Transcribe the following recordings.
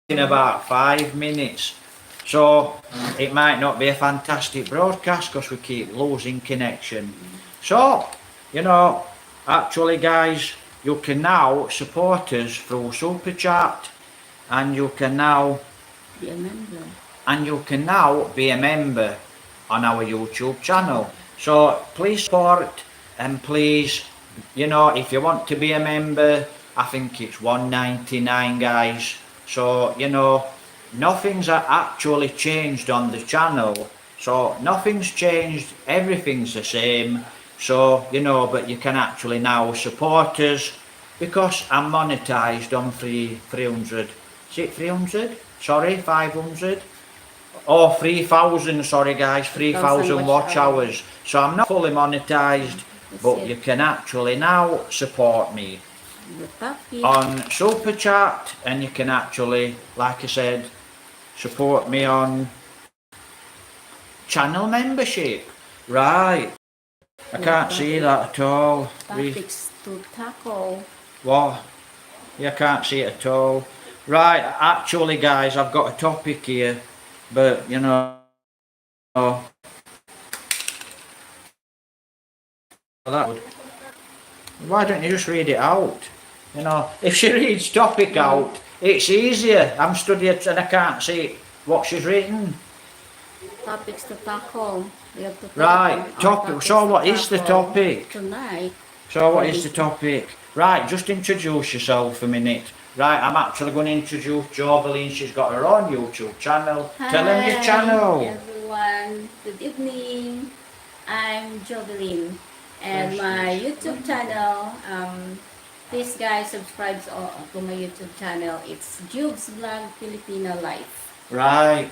in about 5 minutes. So it might not be a fantastic broadcast because we keep losing connection. So, actually guys, you can now support us through Super Chat, and you can now be a member. And you can now be a member on our YouTube channel. So please support, and please, if you want to be a member, I think it's $1.99, guys. So, nothing's actually changed on the channel. So nothing's changed, everything's the same. So, but you can actually now support us because I'm monetized on 300. Is it 300? Sorry, 500? Oh, 3,000, sorry guys, 3,000 watch hours. So I'm not fully monetized, but you can actually now support me on Super Chat, and you can actually, like I said, support me on channel membership. Right. I can't see that at all. Topics to tackle. What? You can't see it at all. Right, actually guys, I've got a topic here, but why don't you just read it out? If she reads topic out, it's easier. I'm studying and I can't see what she's written. Topics to tackle. Right, topic. So what is the topic? Tonight. So what is the topic? Right, just introduce yourself a minute. Right, I'm actually going to introduce Joveline. She's got her own YouTube channel. Hi, tell them your channel. Everyone, good evening. I'm Joveline, and my YouTube channel, please guys subscribe to my YouTube channel. It's Jubes Vlog Filipino Life. Right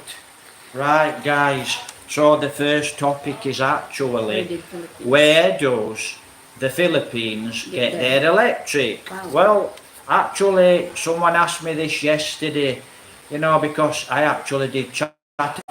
guys. So the first topic is actually, where does the Philippines get their electric? Wow. Well, actually, someone asked me this yesterday, because I actually did chat. I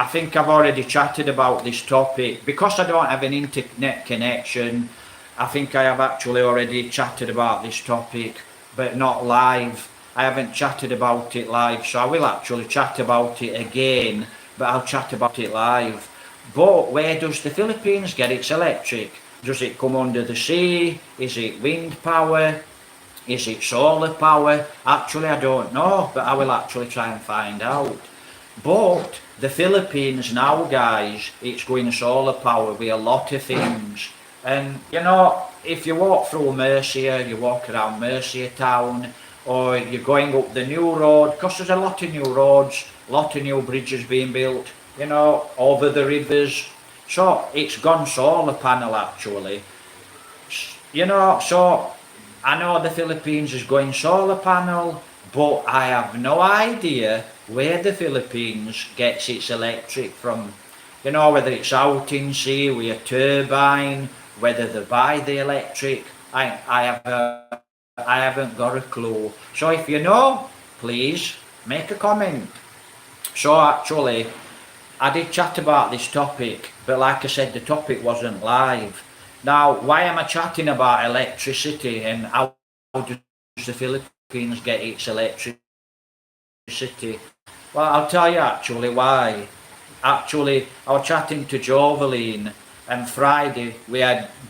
think I've already chatted about this topic. Because I don't have an internet connection, I think I have actually already chatted about this topic, but not live. I haven't chatted about it live, so I will actually chat about it again, but I'll chat about it live. But where does the Philippines get its electric? Does it come under the sea? Is it wind power? Is it solar power? Actually, I don't know, but I will actually try and find out. But the Philippines now, guys, it's going solar power with a lot of things. And, if you walk through Mercia, you walk around Mercia town, or you're going up the new road, because there's a lot of new roads, a lot of new bridges being built, over the rivers. So it's gone solar panel actually. So I know the Philippines is going solar panel, but I have no idea where the Philippines gets its electric from. Whether it's out in sea with a turbine, whether they buy the electric, I haven't got a clue. So if you know, please make a comment. So actually, I did chat about this topic, but like I said, the topic wasn't live. Now, why am I chatting about electricity and how does the Philippines get its electricity? Well, I'll tell you actually why. Actually, I was chatting to Joveline, and Friday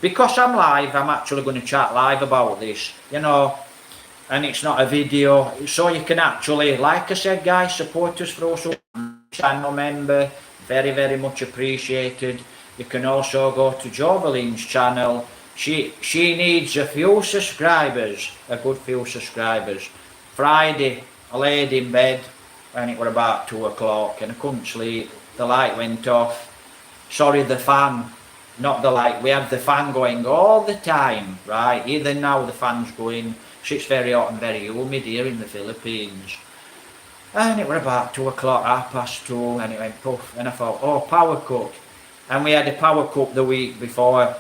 because I'm live, I'm actually going to chat live about this, and it's not a video, so you can actually, like I said guys, support us through channel member, very very much appreciated. You can also go to Joveline's channel. She needs a few subscribers, a good few subscribers. Friday I laid in bed and it was about 2 o'clock and I couldn't sleep. The light went off. Sorry, the fan, not the light. We had the fan going all the time, right? Even now the fan's going. It's very hot and very humid here in the Philippines. And it was about 2 o'clock, 2:30, and it went poof. And I thought, oh, power cut. And we had a power cut the week before,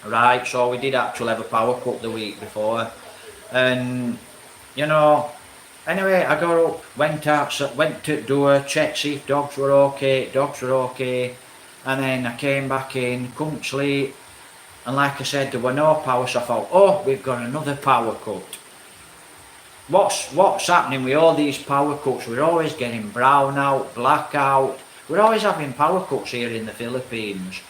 right? So we did actually have a power cut the week before. And, anyway, I got up, went out, went to do a check, see if dogs were okay. And then I came back in, couldn't sleep. And like I said, there were no power, so I thought, oh, we've got another power cut. what's happening with all these power cuts? We're always getting brown out, black out. We're always having power cuts here in the Philippines.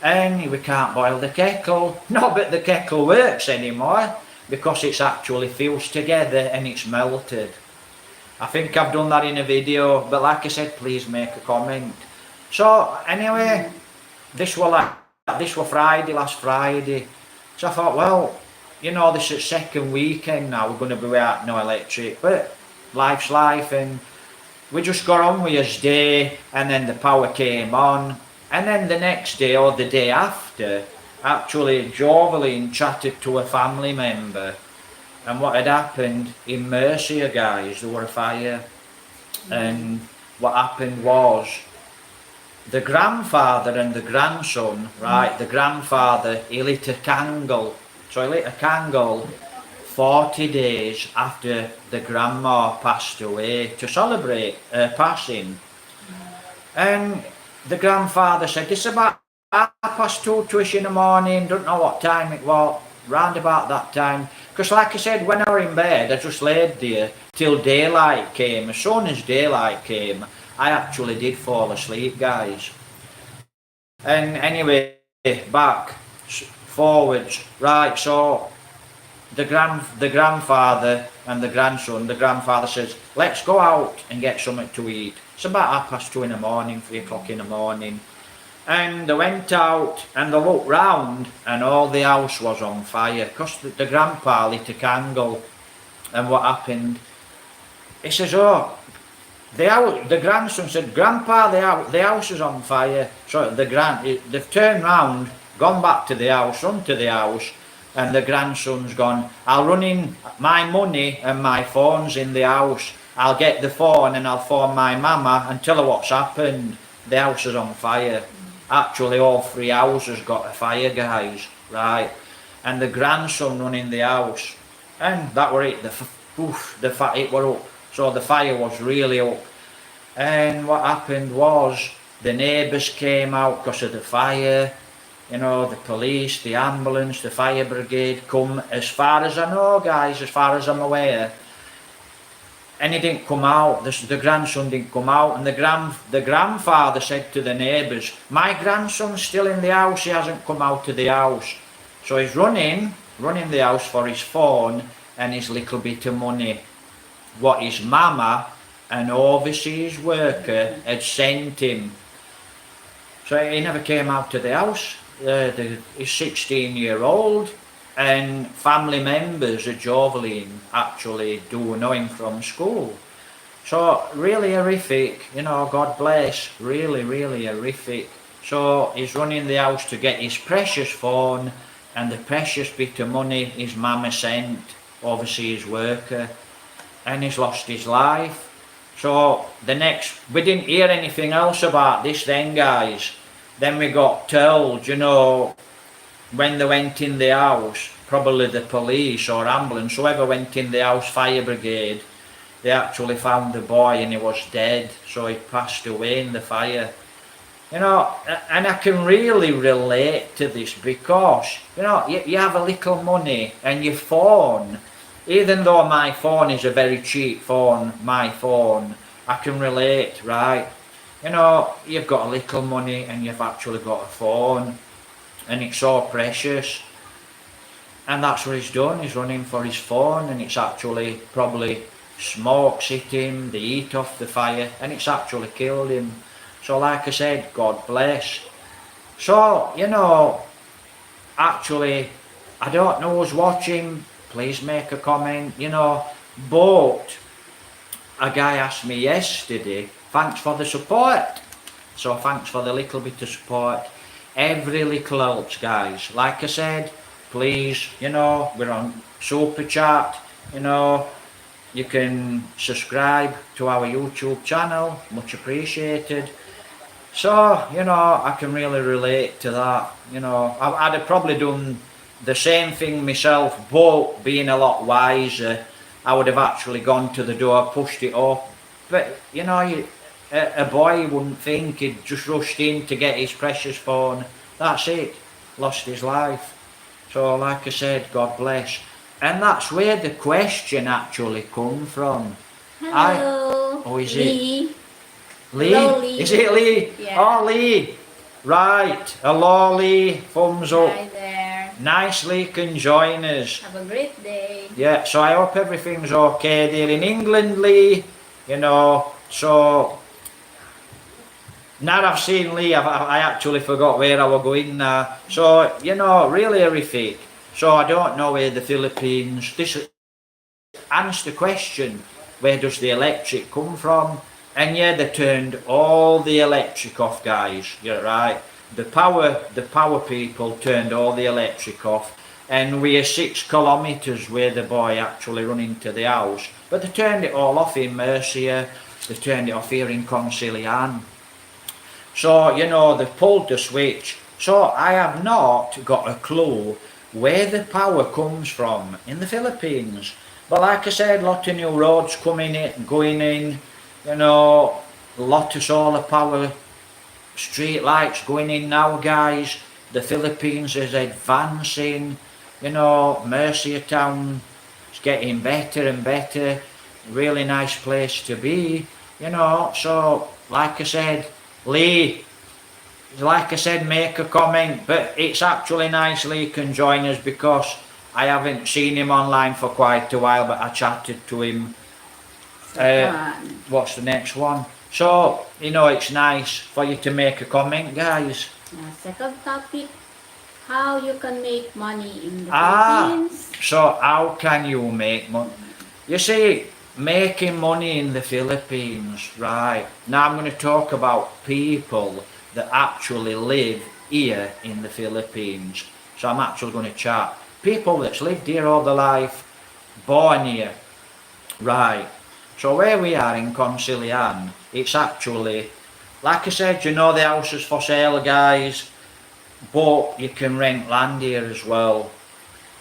And we can't boil the kettle. Not that the kettle works anymore, because it's actually fused together and it's melted. I think I've done that in a video, but like I said, please make a comment. So anyway, this was Friday, last Friday. So I thought, well, you know, this is second weekend now, we're going to be without no electric, but life's life, and we just got on with his day, and then the power came on, and then the next day or the day after, actually Jovelyn chatted to a family member, and what had happened in Mercia, guys, there were a fire, and what happened was, the grandfather and the grandson, right, the grandfather, he lit a candle. So he lit a candle 40 days after the grandma passed away to celebrate her passing. And the grandfather said, it's about 2:30 in the morning, don't know what time it was, round about that time. Because like I said, when I were in bed, I just laid there till daylight came. As soon as daylight came, I actually did fall asleep, guys. And anyway, back, forwards, right, so the grandfather and the grandson, the grandfather says, let's go out and get something to eat. It's about 2:30 in the morning, 3 o'clock in the morning. And they went out and they looked round and all the house was on fire, because the grandpa lit a candle. And what happened, he says, oh, the grandson said, Grandpa, the house is on fire. So they've turned round, gone back to the house, run to the house, and the grandson's gone, I'll run in my money and my phone's in the house. I'll get the phone and I'll phone my mama and tell her what's happened. The house is on fire. Actually, all 3 houses got a fire, guys, right? And the grandson run in the house, and that were it. It were up. So the fire was really up. And what happened was, the neighbours came out because of the fire. You know, the police, the ambulance, the fire brigade come, as far as I know, guys, as far as I'm aware. And he didn't come out, the grandson didn't come out, and the grandfather said to the neighbours, my grandson's still in the house, he hasn't come out of the house. So he's running the house for his phone and his little bit of money, what his mama, an overseas worker, had sent him. So he never came out of the house. He's 16-year-old, and family members of Jovelyn actually do know him from school. So really horrific, you know, God bless, really, really horrific. So he's running the house to get his precious phone and the precious bit of money his mama sent, overseas worker, and he's lost his life. So we didn't hear anything else about this then, guys. Then we got told, you know, when they went in the house, probably the police or ambulance, whoever went in the house, fire brigade, they actually found the boy and he was dead, so he passed away in the fire. You know, and I can really relate to this because, you know, you have a little money and your phone, even though my phone is a very cheap phone, my phone, I can relate, right? You know, you've got a little money and you've actually got a phone, and it's so precious. And that's what he's done, he's running for his phone, and it's actually probably smoke's hit him, the heat off the fire, and it's actually killed him. So like I said, God bless. So, you know, actually, I don't know who's watching, please make a comment, you know, but a guy asked me yesterday, thanks for the support. So thanks for the little bit of support. Every little helps, guys. Like I said, please, you know, we're on Super Chat, you know, you can subscribe to our YouTube channel, much appreciated. So, you know, I can really relate to that. You know, I'd have probably done the same thing myself, but being a lot wiser, I would have actually gone to the door, pushed it up. But, you know, a boy wouldn't think, he'd just rushed in to get his precious phone. That's it, lost his life. So like I said, God bless. And that's where the question actually come from. Hello. Oh, is it? Lee. Lee? Hello, Lee. Is it Lee? Yeah. Oh, Lee. Right. Hello, Lee. Thumbs up. Hi there. Nice Lee can join us. Have a great day. Yeah, so I hope everything's okay there in England, Lee. You know, so now I've seen Lee, I actually forgot where I was going now. So, you know, really horrific. So I don't know where the Philippines, this answer the question, where does the electric come from? And yeah, they turned all the electric off, guys. You're right. The power people turned all the electric off. And we are 6 kilometres where the boy actually run into the house. But they turned it all off in Mercia. They turned it off here in Concilian. So, you know, they've pulled the switch. So I have not got a clue where the power comes from in the Philippines. But like I said, a lot of new roads coming in, going in, you know, a lot of solar power street lights going in now, guys. The Philippines is advancing, you know, Mercia Town is getting better and better. Really nice place to be, you know. So, like I said, Lee, like I said, make a comment, but it's actually nice Lee can join us because I haven't seen him online for quite a while, but I chatted to him. What's the next one? So, you know, it's nice for you to make a comment, guys. Second topic, how you can make money in the Philippines. So how can you make money? You see, making money in the Philippines, right? Now I'm going to talk about people that actually live here in the Philippines. So I'm actually going to chat. People that's lived here all their life, born here, right? So where we are in Concilian, it's actually, like I said, you know, the house is for sale, guys, but you can rent land here as well.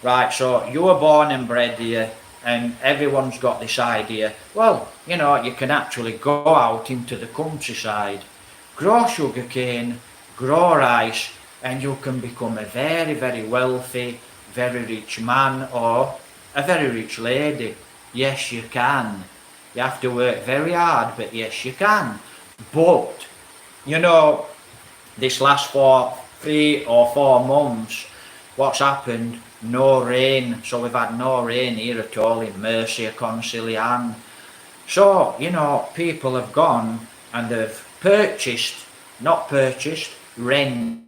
Right, so you were born and bred here, and everyone's got this idea, well, you know, you can actually go out into the countryside, grow sugarcane, grow rice, and you can become a very, very wealthy, very rich man or a very rich lady. Yes, you can. You have to work very hard, but yes, you can. But, you know, this last 3 or 4 months, what's happened? No rain. So we've had no rain here at all in Mercia, Concilian. So, you know, people have gone and they've rent,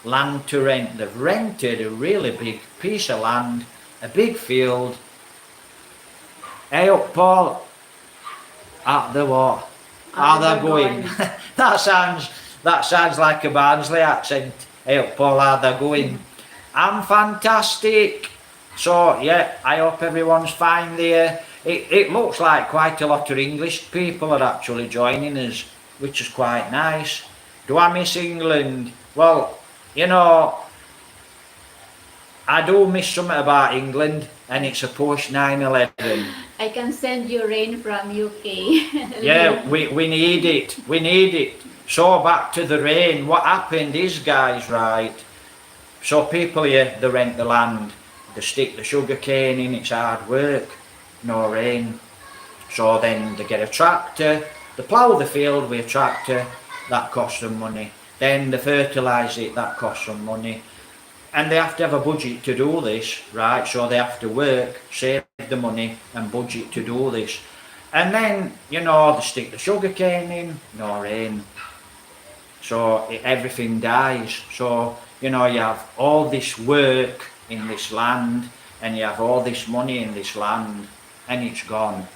land to rent. They've rented a really big piece of land, a big field. Hey up, Paul. At the what? Are they going? that sounds like a Barnsley accent. Hey up, Paul, are they going? I'm fantastic. So yeah, I hope everyone's fine there. It looks like quite a lot of English people are actually joining us, which is quite nice. Do I miss England? Well, you know, I do miss something about England, and it's a post 9/11. I can send you rain from UK. Yeah, we need it. We need it. So back to the rain. What happened is, guys, right? So people here, they rent the land, they stick the sugar cane in, it's hard work, no rain. So then they get a tractor, they plough the field with a tractor, that costs them money. Then they fertilise it, that costs them money. And they have to have a budget to do this, right? So they have to work, save the money and budget to do this. And then, you know, they stick the sugar cane in, no rain. So everything dies. So, you know, you have all this work in this land and you have all this money in this land and it's gone.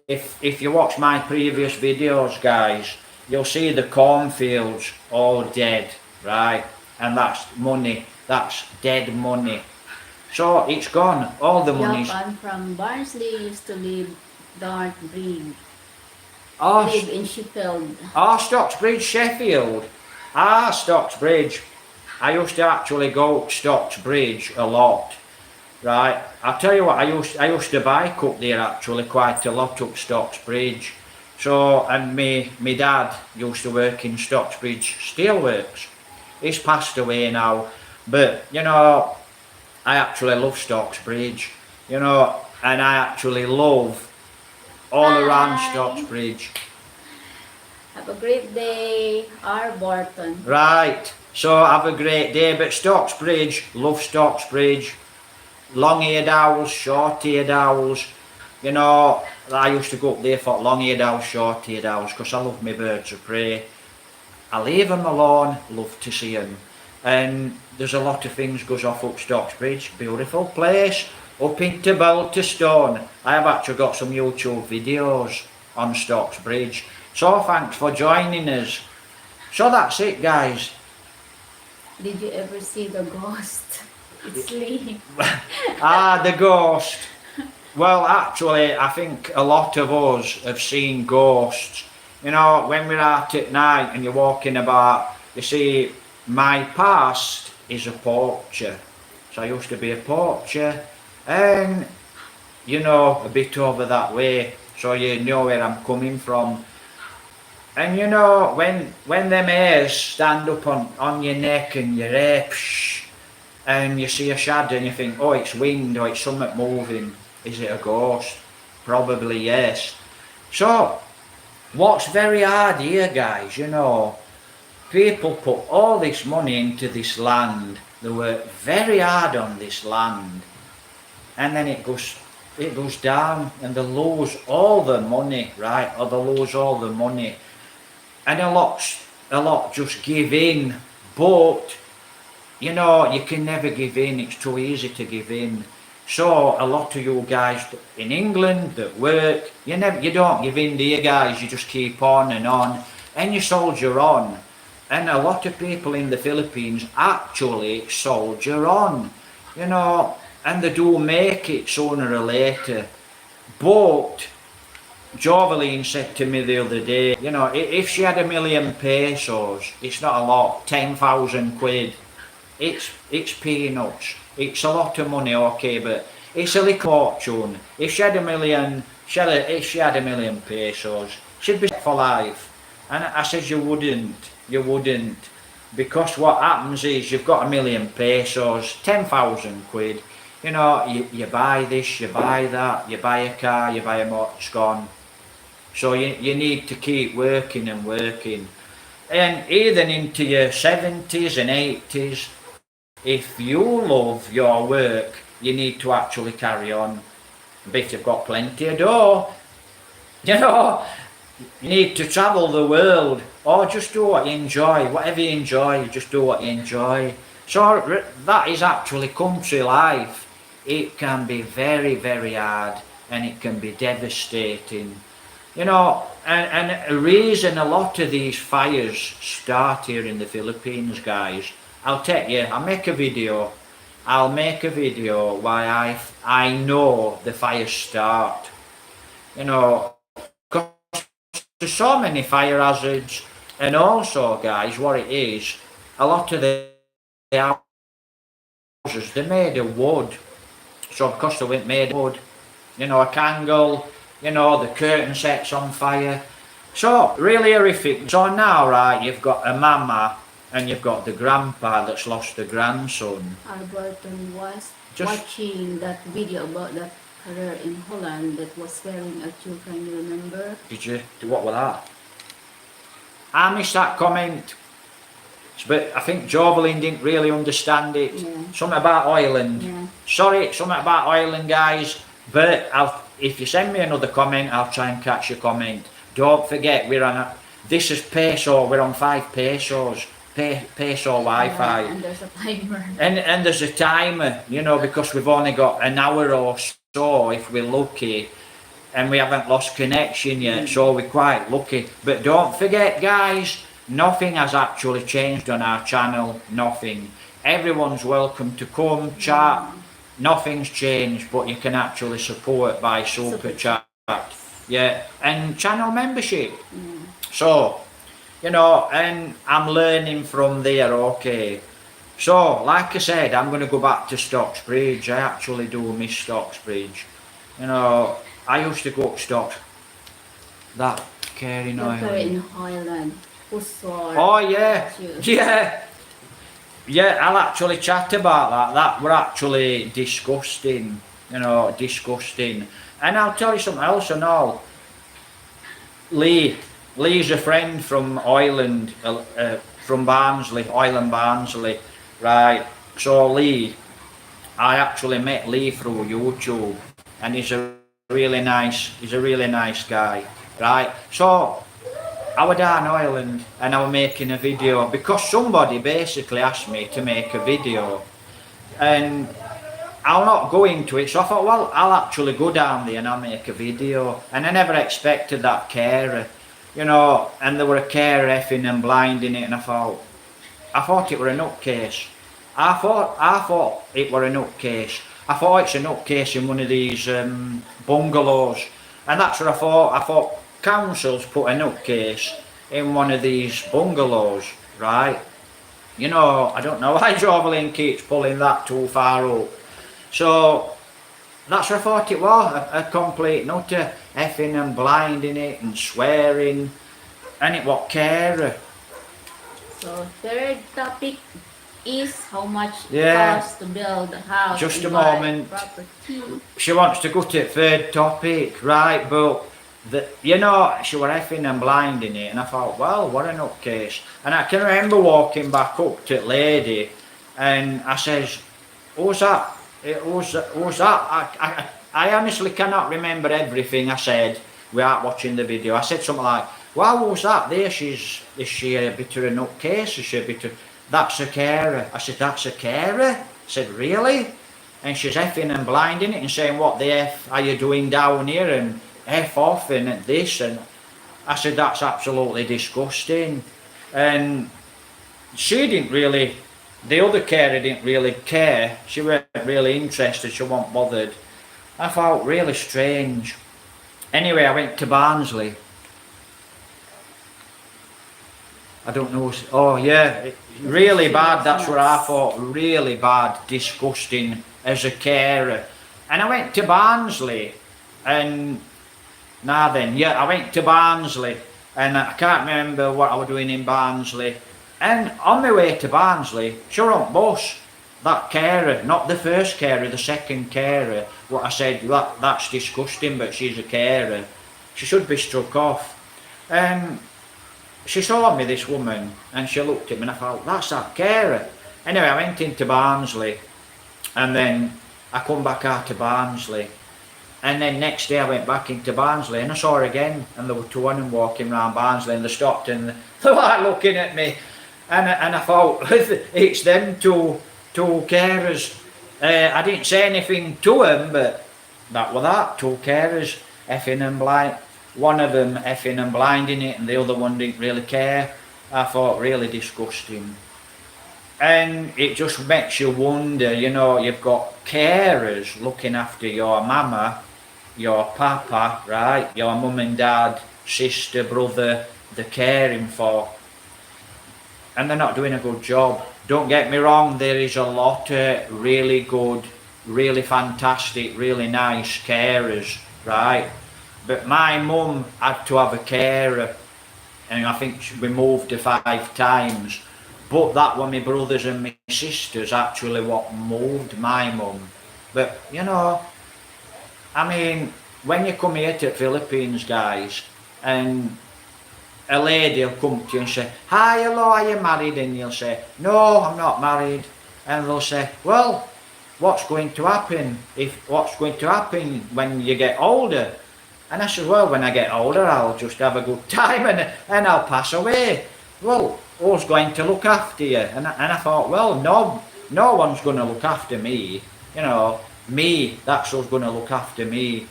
If you watch my previous videos, guys, you'll see the cornfields all dead, right? And that's money, that's dead money. So it's gone, all the money's... Japan from Barnsley used to live Dartbridge. Oh, Live in Sheffield. Oh, Stocksbridge, Sheffield. Stocksbridge. I used to actually go to Stocksbridge a lot. Right, I'll tell you what, I used to bike up there actually quite a lot up Stocksbridge. So, and me dad used to work in Stocksbridge Steelworks. He's passed away now, but you know, I actually love Stocksbridge, you know, and I actually love all around Bye. Stocksbridge. Have a great day, R. Barton. Right, so have a great day, but Stocksbridge, love Stocksbridge, long-eared owls, short-eared owls, you know, I used to go up there for long-eared owls, short-eared owls, because I love my birds of prey. I leave them alone, love to see them. And there's a lot of things goes off up Stocksbridge, beautiful place, up into Balterstone. I have actually got some YouTube videos on Stocksbridge. So thanks for joining us. So that's it, guys. Did you ever see the ghost? It's Lee. The ghost. Well, actually, I think a lot of us have seen ghosts. You know, when we're out at night and you're walking about, you see, my past is a poacher. So I used to be a poacher, and, you know, a bit over that way, so you know where I'm coming from. And you know, when them hairs stand up on your neck and your hair, and you see a shadow and you think, oh, it's wind or it's something moving, is it a ghost? Probably yes. So, what's very hard here, guys, you know, people put all this money into this land, they work very hard on this land, and then it goes down and they lose all the money, right, or they lose all the money. And a lot just give in, but you know, you can never give in, it's too easy to give in. So a lot of you guys in England that work, you don't give in, do you guys? You just keep on, and you soldier on. And a lot of people in the Philippines actually soldier on, you know, and they do make it sooner or later. But Joveline said to me the other day, you know, if she had 1 million pesos, it's not a lot, 10,000 quid, it's peanuts. It's a lot of money, okay, but it's a little fortune. If she had 1 million, if she had 1 million pesos, she'd be set for life. And I said, you wouldn't, because what happens is you've got 1 million pesos, 10,000 quid, you know, you buy this, you buy that, you buy a car, you buy a motor, it's gone. So you need to keep working and working. And even into your 70s and 80s, if you love your work, you need to actually carry on. But you've got plenty of dough, you know, you need to travel the world, or just do what you enjoy. Whatever you enjoy, just do what you enjoy. So that is actually country life. It can be very, very hard, and it can be devastating. You know, and a reason a lot of these fires start here in the Philippines, guys, I'll make a video. I'll make a video why I know the fires start. You know, because there's so many fire hazards, and also, guys, what it is, a lot of the houses, they're made of wood. So because they weren't made of wood, you know, a candle, you know, the curtain sets on fire. So, really horrific. So now, right, you've got a mama and you've got the grandpa that's lost the grandson. Alberton was watching that video about that career in Holland that was staring at you. Can you remember? Did you? What was that? I missed that comment. But I think Joveline didn't really understand it. Yeah. Something about Ireland. Yeah. Sorry, something about Ireland, guys. But if you send me another comment, I'll try and catch your comment. Don't forget, this is peso, we're on 5 pesos. Peso Wi-Fi. And there's a timer. And there's a timer, you know, because we've only got an hour or so if we're lucky. And we haven't lost connection yet, so we're quite lucky. But don't forget, guys, nothing has actually changed on our channel, nothing. Everyone's welcome to come, chat. Nothing's changed, but you can actually support by super chat. Yeah, and channel membership. So, you know, and I'm learning from there, okay. So, like I said, I'm going to go back to Stocksbridge. I actually do miss Stocksbridge. You know, I used to go up that Caring in Island. Highland. Oh yeah, yeah. Yeah, I'll actually chat about that. That were actually disgusting, you know, disgusting. And I'll tell you something else and all. Lee's a friend from Ireland, from Barnsley, Ireland Barnsley, right? So Lee, I actually met Lee through YouTube, and he's a really nice guy, right? So I was down in Ireland and I was making a video because somebody basically asked me to make a video, and I'll not go into it. So I thought, well, I'll actually go down there and I'll make a video. And I never expected that carer, you know, and there were a carer effing and blinding it, and I thought it were a nutcase. I thought it were a nutcase. I thought it's a nutcase in one of these bungalows, and that's what I thought. I thought councils put a nutcase in one of these bungalows, right? You know, I don't know why Jovelyn keeps pulling that too far up. So that's what I thought it was, a complete nutter, effing and blinding it and swearing, and it was carer. So third topic is how much Yeah. it costs to build a house. Just and a buy moment. Property. She wants to go to third topic, right? But you know, she were effing and blinding it, and I thought, well, what a nutcase. And I can remember walking back up to the lady, and I says, who's that? Who's that? I honestly cannot remember everything I said without watching the video. I said something like, wow, who's that there? Is she a bit of a nutcase? Is she a bit of, that's a carer. I said, that's a carer? I said, really? And she's effing and blinding it and saying, what the F are you doing down here? And F off and this. And I said, that's absolutely disgusting. And she didn't really, the other carer didn't really care. She weren't really interested. She wasn't bothered. I felt really strange. Anyway, I went to Barnsley. I don't know. Oh yeah, really bad. That's what I thought. Really bad, disgusting as a carer. And I went to Barnsley, and I went to Barnsley, and I can't remember what I was doing in Barnsley. And on my way to Barnsley, she were on bus. That carer, not the first carer, the second carer. What I said, that's disgusting, but she's a carer. She should be struck off. And she saw me, this woman, and she looked at me, and I thought, that's that carer. Anyway, I went into Barnsley, and then I come back out to Barnsley. And then next day I went back into Barnsley, and I saw her again, and there were two of them walking around Barnsley, and they stopped, and they were like looking at me. And I thought, it's them two carers. I didn't say anything to them, but that was that, two carers, effing and blind. One of them effing and blinding it, and the other one didn't really care. I thought, really disgusting. And it just makes you wonder, you know, you've got carers looking after your mama, your papa, right, your mum and dad, sister, brother, they're caring for. And they're not doing a good job. Don't get me wrong, there is a lot of really good, really fantastic, really nice carers, right? But my mum had to have a carer, and I think we moved her 5 times. But that were my brothers and my sisters actually what moved my mum. But, you know, I mean, when you come here to the Philippines, guys, and a lady will come to you and say, hi, hello, are you married? And you'll say, no, I'm not married. And they'll say, well, what's going to happen when you get older? And I said, well, when I get older, I'll just have a good time and I'll pass away. Well, who's going to look after you? And I thought, well, no one's going to look after me. You know, me, that's who's going to look after me.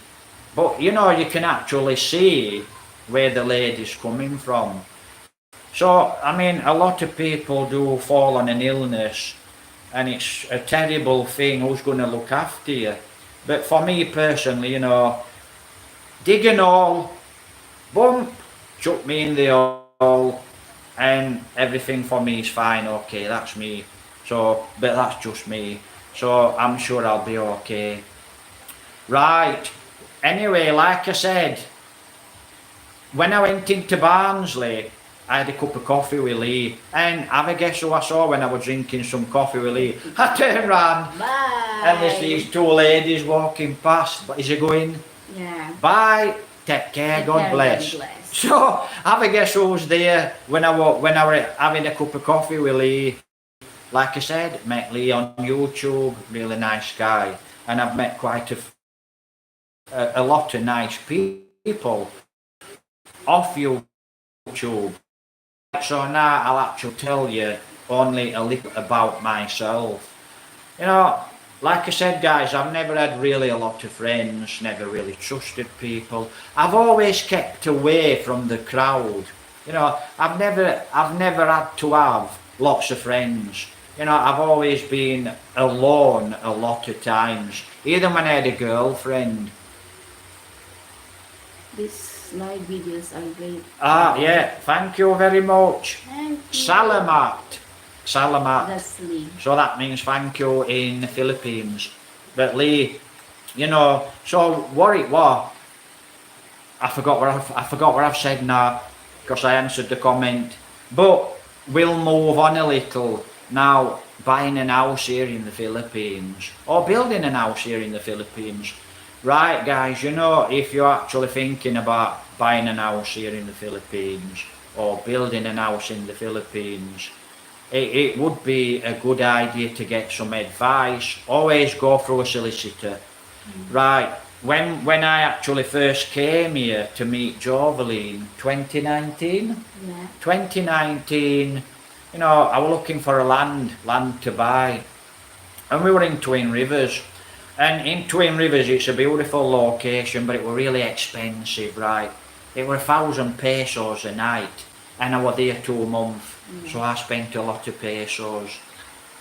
But, you know, you can actually see where the lady's coming from. So, I mean, a lot of people do fall on an illness, and it's a terrible thing, who's going to look after you. But for me personally, you know, dig an hole, bump, chuck me in the hole, and everything for me is fine, okay, that's me. So, but that's just me. So, I'm sure I'll be okay. Right, anyway, like I said, when I went into Barnsley, I had a cup of coffee with Lee, and have a guess who I saw when I was drinking some coffee with Lee? I turned round, Bye. and there's these two ladies walking past. But is he going? Yeah. Bye. Take care. Take God care, bless. God bless. So have a guess who was there when I was having a cup of coffee with Lee. Like I said, met Lee on YouTube. Really nice guy, and I've met quite a lot of nice people off YouTube. So now I'll actually tell you only a little about myself. You know, like I said, guys, I've never had really a lot of friends, never really trusted people. I've always kept away from the crowd. You know, I've never had to have lots of friends. You know, I've always been alone a lot of times, even when I had a girlfriend. These live videos are great. Yeah, thank you very much. Thank you. Salamat. That's Lee. So that means thank you in the Philippines. But Lee, you know, so what it was, I forgot what I've said now, because I answered the comment. But we'll move on a little now. Buying an house here in the Philippines, or building an house here in the Philippines. Right, guys, you know, if you're actually thinking about buying an house here in the Philippines, or building an house in the Philippines, it would be a good idea to get some advice. Always go through a solicitor. Right, when I actually first came here to meet Joveline, 2019? Yeah. 2019, you know, I was looking for a land to buy. And we were in Twin Rivers. And in Twin Rivers, it's a beautiful location, but it were really expensive, right? It were 1,000 pesos a night. And I was there 2 months. So I spent a lot of pesos.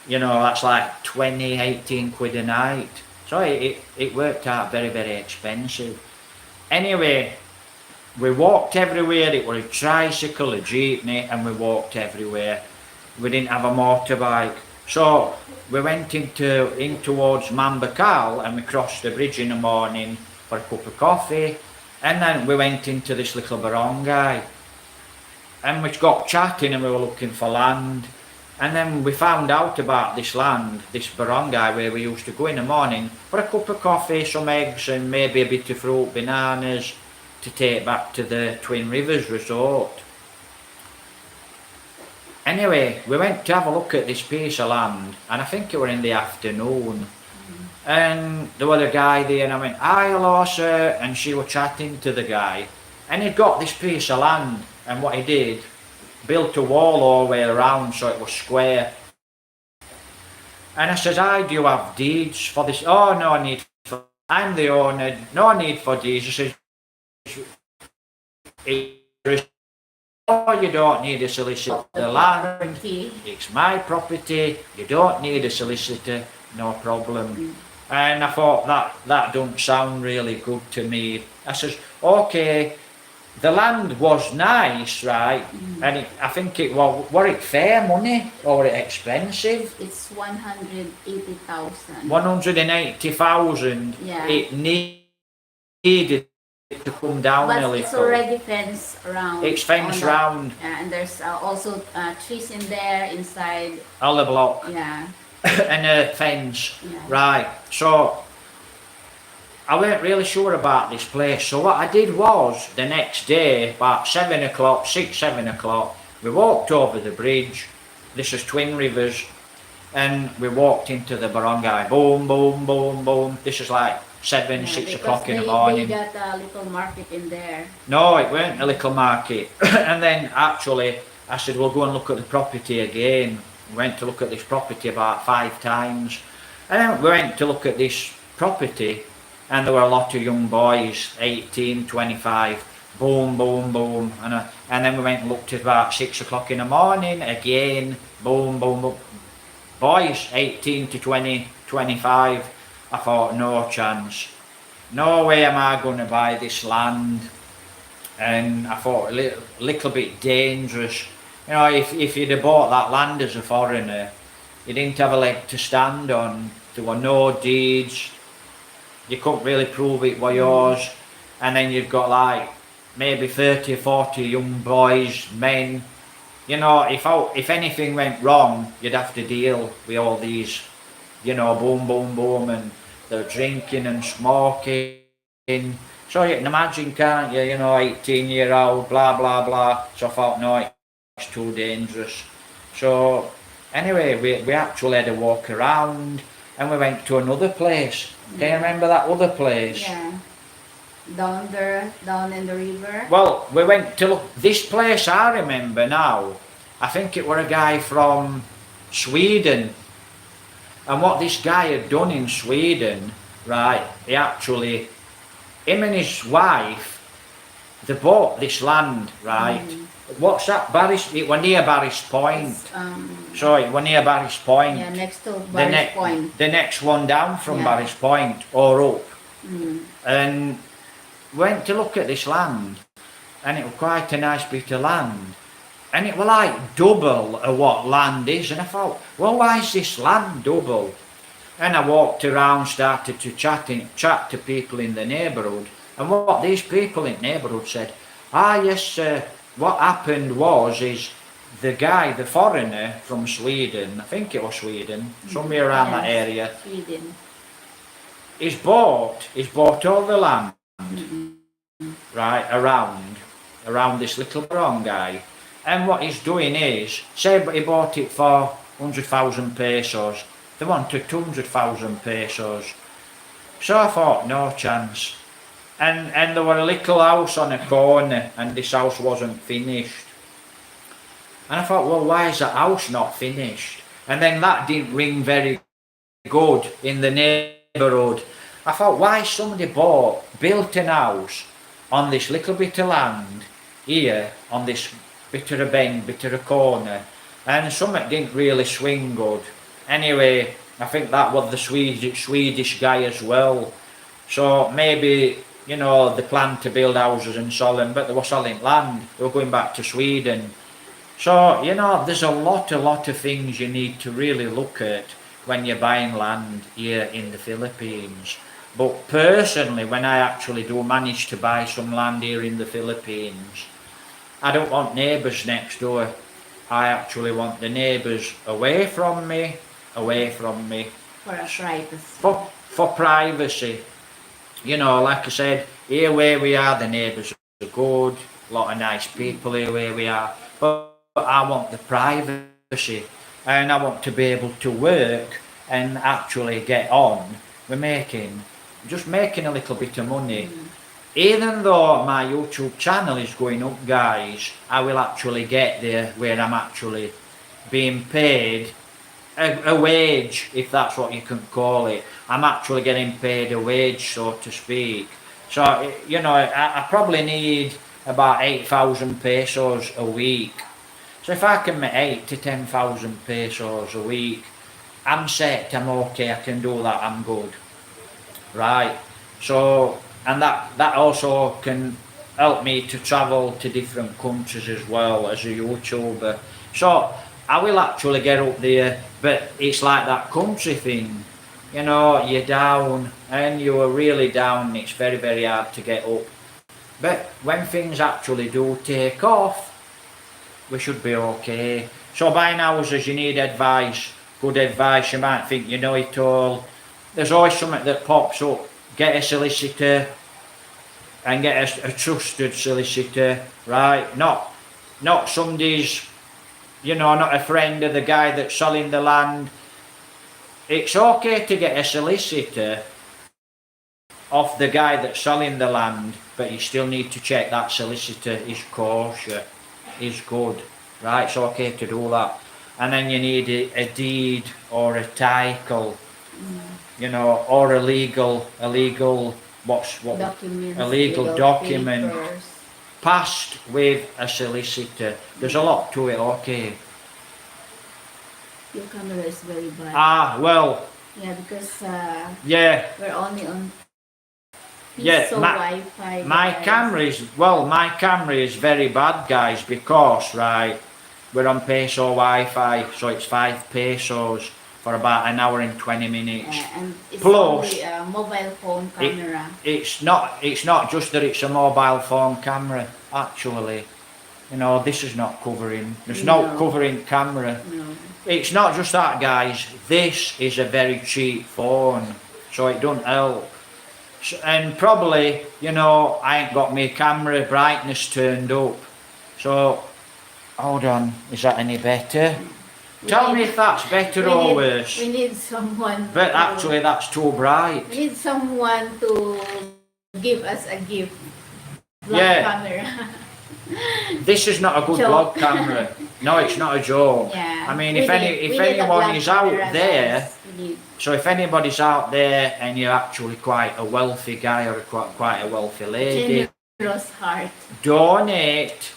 You know, that's like 20, 18 quid a night. So it worked out very, very expensive. Anyway, we walked everywhere. It was a tricycle, a jeepney, and we walked everywhere. We didn't have a motorbike. So we went in towards Mambacal, and we crossed the bridge in the morning for a cup of coffee. And then we went into this little barangay. And we got chatting, and we were looking for land. And then we found out about this land, this barangay, where we used to go in the morning for a cup of coffee, some eggs, and maybe a bit of fruit, bananas, to take back to the Twin Rivers resort. Anyway, we went to have a look at this piece of land, and I think it were in the afternoon. And there was a guy there, and I went, "Hi, hello, sir," and she was chatting to the guy. And he'd got this piece of land, and what he did, built a wall all the way around so it was square. And I says, "Hi, do you have deeds for this?" "Oh, no need for, I'm the owner, no need for deeds." I says, "Oh, you don't need a solicitor. The land, it's my property, you don't need a solicitor, no problem." And I thought that don't sound really good to me. I says, "Okay, the land was nice, right?" And I think it was it fair money or were it expensive? It's 180,000. 180,000. Yeah. It needed to come down a But little. it's already fenced around. It's fenced round. Yeah, and there's also trees in there inside. All the block. Yeah. And a fence. Yeah. Right. So I weren't really sure about this place. So what I did was, the next day, about 7 o'clock, 6, 7 o'clock, we walked over the bridge. This is Twin Rivers. And we walked into the barangay. Boom, boom, boom, boom. This is like 7, 6 o'clock in the morning. They got a little market in there. No, it weren't a little market. And then actually, I said, "We'll go and look at the property again." We went to look at this property about 5 times. And then we went to look at this property, and there were a lot of young boys, 18, 25, boom, boom, boom. And then we went and looked at about 6 o'clock in the morning, again, boom, boom, boom. Boys, 18 to 20, 25. I thought, no chance. No way am I going to buy this land. And I thought, a little bit dangerous. You know, if you'd have bought that land as a foreigner, you didn't have a leg to stand on. There were no deeds. You couldn't really prove it was yours. And then you've got like maybe 30 or 40 young boys, men, you know, if anything went wrong, you'd have to deal with all these, you know, boom, boom, boom, and they're drinking and smoking. So you can imagine, can't you? You know, 18-year-old, blah, blah, blah. So I thought, no, it's too dangerous. So anyway, we actually had a walk around and we went to another place. Can you remember that other place? Yeah. Down there, down in the river. Well, we went to look. This place I remember now. I think it were a guy from Sweden. And what this guy had done in Sweden, right, he actually, him and his wife, they bought this land, right? What's that? Barris, it was near Barris Point. So it was near Barris Point. Yeah, next to Barris Point. The next one down from Yeah. Barris Point or up. Mm. And went to look at this land, and it was quite a nice bit of land. And it was like double of what land is. And I thought, well, why is this land double? And I walked around, started to chat to people in the neighbourhood. And what these people in the neighbourhood said, yes, what happened is the guy, the foreigner from Sweden, I think it was Sweden, somewhere around that area, Sweden. he's bought all the land, right, around this little brown guy. And what he's doing is, say he bought it for 100,000 pesos, they wanted 200,000 pesos. So I thought, no chance. And there were a little house on a corner, and this house wasn't finished. And I thought, well, why is that house not finished? And then that didn't ring very good in the neighbourhood. I thought, why somebody built an house on this little bit of land here, on this bit of a bend, bit of a corner, and something didn't really swing good. Anyway, I think that was the Swedish guy as well. So maybe, you know, they planned to build houses and sell them, but they were selling land. They were going back to Sweden. So, you know, there's a lot of things you need to really look at when you're buying land here in the Philippines. But personally, when I actually do manage to buy some land here in the Philippines, I don't want neighbours next door. I actually want the neighbours away from me. For a privacy. For privacy. You know, like I said, here where we are, the neighbours are good, a lot of nice people here where we are, but I want the privacy, and I want to be able to work and actually get on with just making a little bit of money. Even though my YouTube channel is going up, guys, I will actually get there where I'm actually being paid a wage, if that's what you can call it. I'm actually getting paid a wage, so to speak. So, you know, I probably need about 8,000 pesos a week. So if I can make 8 to 10,000 pesos a week, I'm set, I'm okay, I can do that, I'm good. Right, so, and that also can help me to travel to different countries as well as a YouTuber. So I will actually get up there, but it's like that country thing. You know, you're down and you are really down, it's very, very hard to get up. But when things actually do take off, we should be okay. So buying houses, you need advice, good advice. You might think you know it all. There's always something that pops up. Get a solicitor and get a trusted solicitor, right? Not somebody's, you know, not a friend of the guy that's selling the land. It's okay to get a solicitor off the guy that's selling the land, but you still need to check that solicitor is kosher, is good, right? It's okay to do that. And then you need a deed or a title, you know, or a legal document papers. passed with a solicitor. There's a lot to it, okay. Your camera is very bad. Well. Yeah, because yeah. we're only on Wi-Fi. My camera is very bad, guys, because right, we're on peso Wi-Fi, so it's 5 pesos for about an hour and 20 minutes. And it's Plus, only a mobile phone camera. It's not just that it's a mobile phone camera, actually. You know, this is not covering. There's no No. covering camera. No. It's not just that, guys. This is a very cheap phone, so it don't help. And probably, you know, I ain't got my camera brightness turned up. So, hold on, is that any better? Tell me if that's better or worse. We need someone. But actually, that's too bright. We need someone to give us a gift. Vlog Yeah. camera. This is not a good Joke. vlog camera. No, it's not a joke. Yeah. I mean, We if need a anyone vlog is out camera, there, guys. We need- so if anybody's out there and you're actually quite a wealthy guy or quite a wealthy lady, generous heart. donate.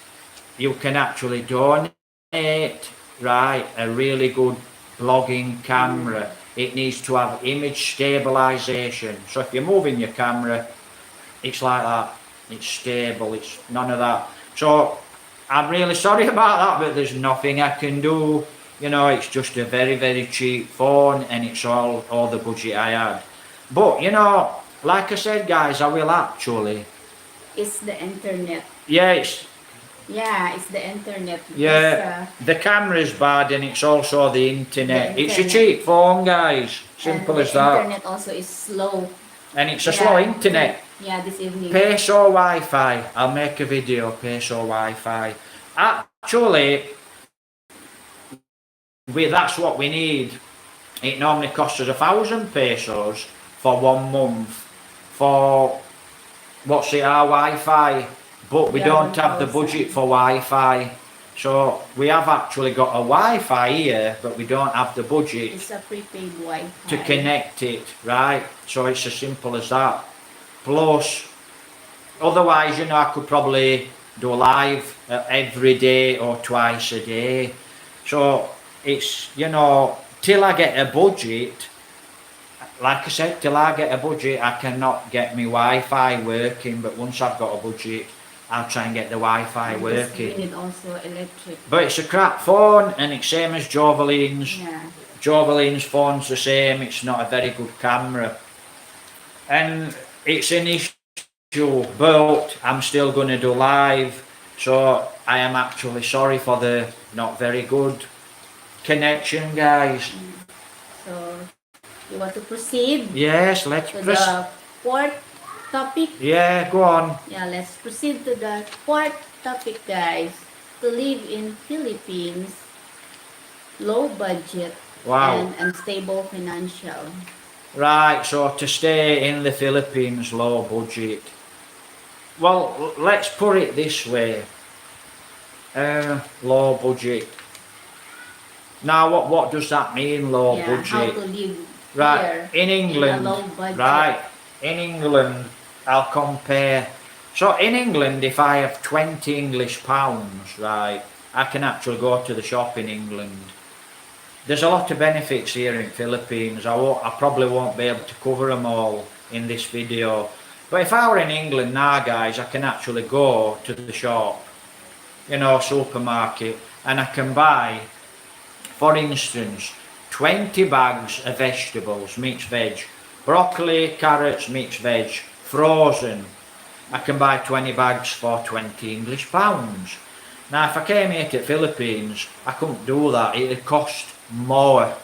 You can actually donate, right, a really good vlogging camera. It needs to have image stabilization. So if you're moving your camera, it's like that. It's stable. It's none of that. So I'm really sorry about that, but there's nothing I can do. You know, it's just a very, very cheap phone, and it's all the budget I had. But you know, like I said, guys, I will actually. It's the internet. Yeah, it's Yeah, it's the internet. yeah. The camera's bad, and it's also the internet. The It's a internet. cheap phone, guys. Simple and as the that. internet also is slow. And it's a Yeah. slow internet. Yeah, this evening. Peso Wi-Fi. I'll make a video. Peso Wi-Fi. Actually, that's what we need. It normally costs us 1,000 pesos for 1 month for what's it, our Wi-Fi, but we Yeah, don't have the 1,000. budget for Wi-Fi. So we have actually got a Wi-Fi here, but we don't have the budget It's a prepaid Wi-Fi. to connect it, right? So it's as simple as that. Plus, otherwise, you know, I could probably do live every day or twice a day. So it's, you know, till I get a budget, like I said, till I get a budget, I cannot get my Wi-Fi working. But once I've got a budget, I'll try and get the Wi-Fi Because we working. need also electric. But it's a crap phone, and it's same as Joveline's. Yeah. Joveline's phone's the same. It's not a very good camera, and it's an issue. But I'm still going to do live, so I am actually sorry for the not very good connection, guys. So, you want to proceed Yes, let's to proceed. the fourth topic? Yeah, go on. Yeah, let's proceed to the fourth topic, guys. To live in Philippines, low budget Wow. and unstable financial. Right, so to stay in the Philippines, low budget. Well, let's put it this way. Low budget. Now, what does that mean, low Yeah, how budget? to live Right, here in England, in a low budget. right, in England, I'll compare. So in England, if I have 20 English pounds, right, I can actually go to the shop in England. There's a lot of benefits here in Philippines. I probably won't be able to cover them all in this video. But if I were in England now, guys, I can actually go to the shop, you know, supermarket, and I can buy, for instance, 20 bags of vegetables, mixed veg, broccoli, carrots, mixed veg, frozen. I can buy 20 bags for 20 English pounds. Now, if I came here to the Philippines, I couldn't do that. It would cost more,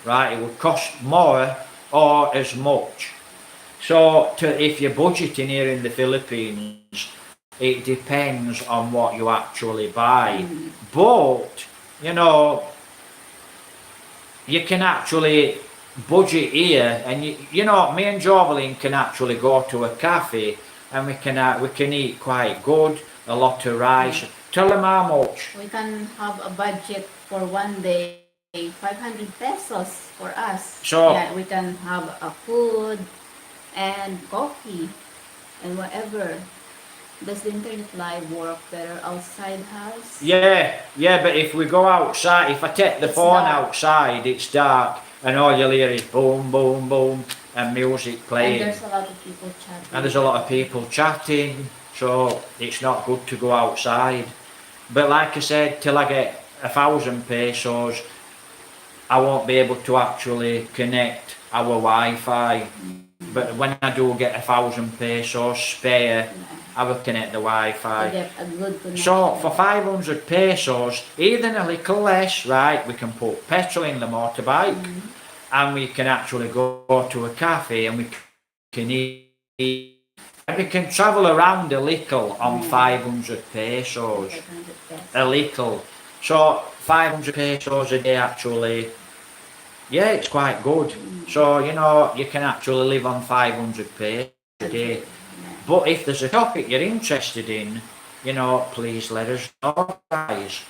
right? It would cost more or as much. So, if you're budgeting here in the Philippines, it depends on what you actually buy. But, you know, you can actually budget here, and you know, me and Joveline can actually go to a cafe, and we can eat quite good, a lot of rice. Tell them how much. We can have a budget for one day, 500 pesos for us. So- yeah, we can have a food and coffee and whatever. Does the internet live work better outside house? Yeah, but if we go outside, if I take the It's phone dark. outside, it's dark, and all you'll hear is boom, boom, boom, and music And playing. there's a lot of people chatting. And there's a lot of people chatting, so it's not good to go outside. But like I said, till I get 1,000 pesos, I won't be able to actually connect our Wi-Fi. But when I do get 1,000 pesos spare, I will connect the To Wi-Fi. get a good connection. So for 500 pesos, even a little less, right, we can put petrol in the motorbike and we can actually go to a cafe and we can eat. And we can travel around a little on 500 pesos. 500 pesos. A little. So 500 pesos a day actually, yeah, it's quite good. So, you know, you can actually live on 500 pesos a day. But if there's a topic you're interested in, you know, please let us know, guys.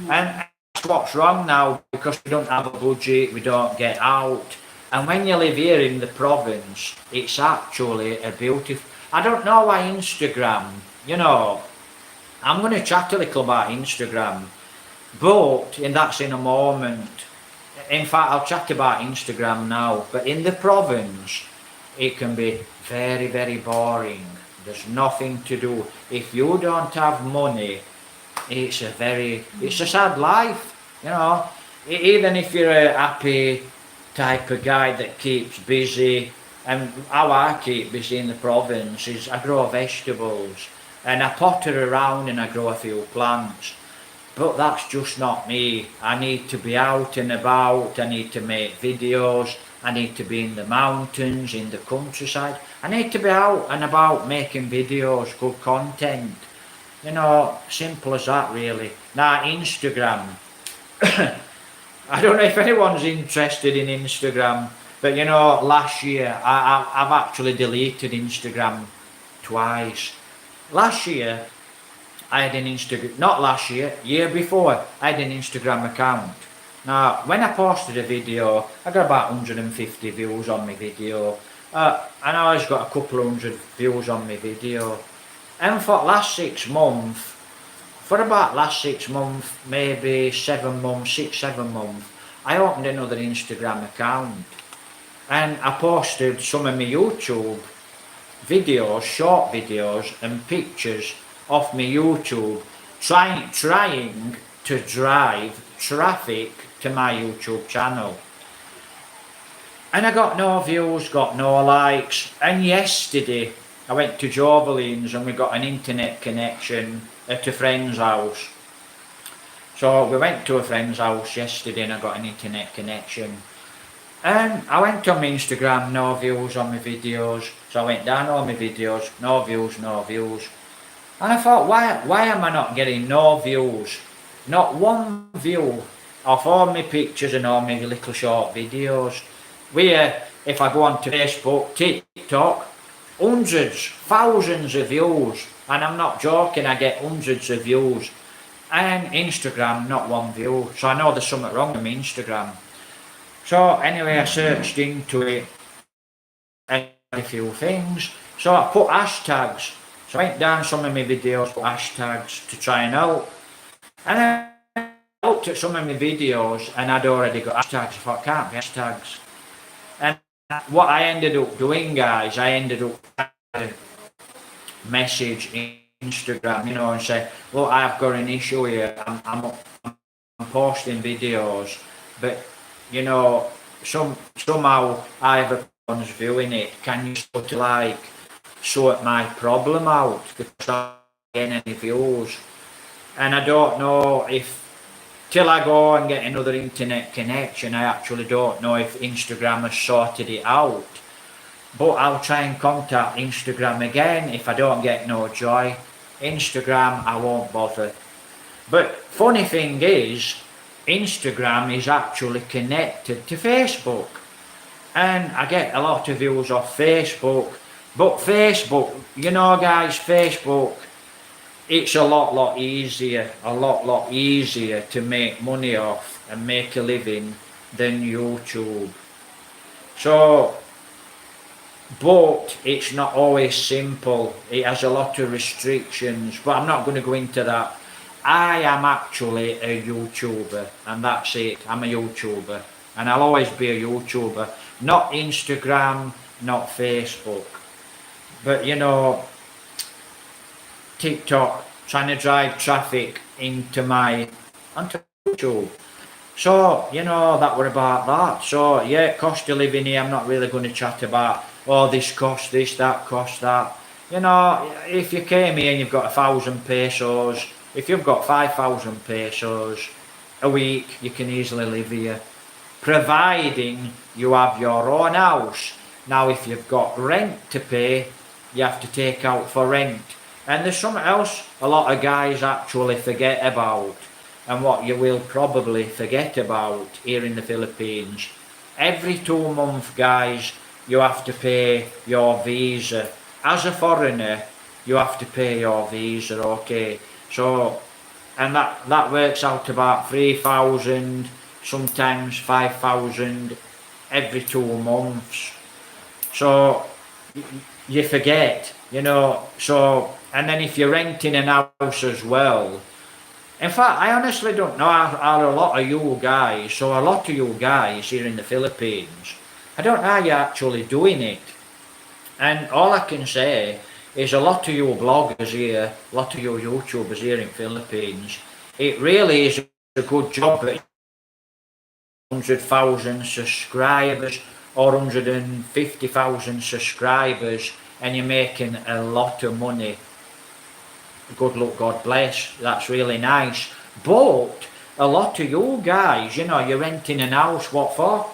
And that's what's wrong now, because we don't have a budget, we don't get out. And when you live here in the province, it's actually a beautiful... I don't know why Instagram, you know, I'm going to chat a little about Instagram, but that's in a moment. In fact, I'll chat about Instagram now, but in the province, it can be very, very boring. There's nothing to do. If you don't have money, it's a sad life, you know. Even if you're a happy type of guy that keeps busy, and how I keep busy in the province is I grow vegetables, and I potter around and I grow a few plants. But that's just not me. I need to be out and about, I need to make videos, I need to be in the mountains, in the countryside. I need to be out and about making videos, good content. You know, simple as that really. Now Instagram, I don't know if anyone's interested in Instagram, but you know, last year I've actually deleted Instagram twice. Last year I had an Instagram, not last year, year before, I had an Instagram account. Now, when I posted a video, I got about 150 views on my video. And I always got a couple of hundred views on my video. And for last 6 months, maybe 7 months, 6-7 months, I opened another Instagram account. And I posted some of my YouTube videos, short videos and pictures off my YouTube, trying to drive traffic to my YouTube channel. And I got no views, got no likes. And yesterday I went to Jovelines and we got an internet connection at a friend's house. So we went to a friend's house yesterday and I got an internet connection. And I went on my Instagram, no views on my videos. So I went down all my videos, no views, no views. And I thought, why am I not getting no views? Not one view of all my pictures and all my little short videos. Where, if I go on to Facebook, TikTok, hundreds, thousands of views. And I'm not joking, I get hundreds of views. And Instagram, not one view. So I know there's something wrong with my Instagram. So anyway, I searched into it and a few things. So I put hashtags. So I went down some of my videos, put hashtags to try and help. And I looked at some of my videos and I'd already got hashtags. I thought, can't be hashtags. And what I ended up doing, guys, I ended up message Instagram, you know, and say, look, I've got an issue here. I'm posting videos, but you know, somehow either one's viewing it. Can you sort of like sort my problem out because I'm not getting any views? And I don't know if till I go and get another internet connection, I actually don't know if Instagram has sorted it out. But I'll try and contact Instagram again if I don't get no joy. Instagram, I won't bother. But funny thing is, Instagram is actually connected to Facebook. And I get a lot of views off Facebook. But Facebook, you know guys, Facebook, it's a lot easier to make money off and make a living than YouTube. So, but it's not always simple. It has a lot of restrictions, but I'm not going to go into that. I am actually a YouTuber, and that's it. I'm a YouTuber, and I'll always be a YouTuber. Not Instagram, not Facebook. But you know, TikTok, trying to drive traffic onto YouTube. So, you know, that were about that. So, yeah, cost of living here, I'm not really going to chat about, oh, this cost this, that cost that. You know, if you came here and you've got 1,000 pesos, if you've got 5,000 pesos a week, you can easily live here, providing you have your own house. Now, if you've got rent to pay, you have to take out for rent. And there's something else a lot of guys actually forget about, and what you will probably forget about here in the Philippines. Every 2 months, guys, you have to pay your visa. As a foreigner, you have to pay your visa, okay? So, and that works out about 3,000, sometimes 5,000 every 2 months. So you forget, you know. So, and then if you're renting an house as well. In fact, I honestly don't know how a lot of you guys, so a lot of you guys here in the Philippines, I don't know how you're actually doing it. And all I can say is a lot of you bloggers here, a lot of you YouTubers here in Philippines, it really is a good job at 100,000 subscribers or 150,000 subscribers and you're making a lot of money. Good luck, God bless, that's really nice. But a lot of you guys, you know, you're renting an house, what for?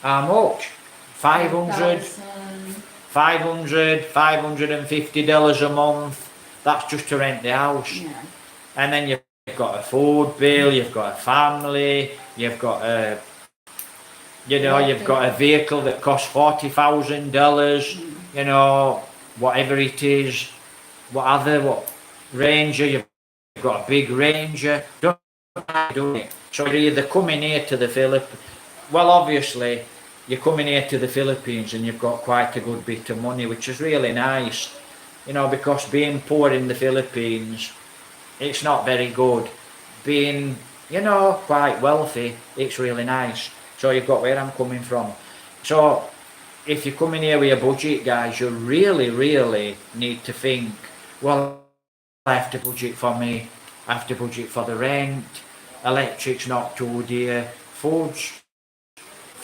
How much? 500, 500, $550 a month. That's just to rent the house. Yeah. And then you've got a food bill, you've got a family, you've got a, you know, you've got a vehicle that costs $40,000, you know, whatever it is, what Ranger, you've got a big Ranger, don't do it. So you're either coming here to the Philippines, well obviously you're coming here to the Philippines and you've got quite a good bit of money, which is really nice, you know, because being poor in the Philippines, it's not very good. Being, you know, quite wealthy, it's really nice. So you've got where I'm coming from. So if you're coming here with a budget, guys, you really need to think, well, I have to budget for me, I have to budget for the rent, electric's not too dear, food's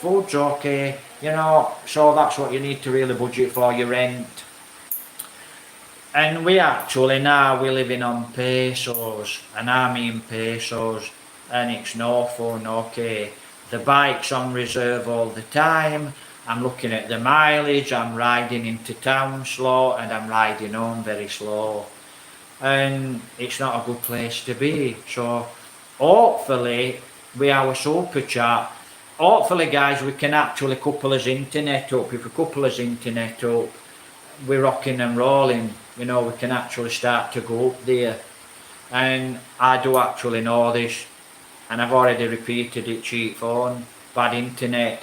okay, you know, so that's what you need to really budget for, your rent. And we actually now we're living on pesos, and I mean pesos, and it's no fun, okay. The bike's on reserve all the time, I'm looking at the mileage, I'm riding into town slow and I'm riding home very slow. And it's not a good place to be. So hopefully with our super chat, hopefully guys we can actually couple us internet up. If we couple us internet up, we're rocking and rolling, you know, we can actually start to go up there. And I do actually know this, and I've already repeated it, cheap phone, bad internet.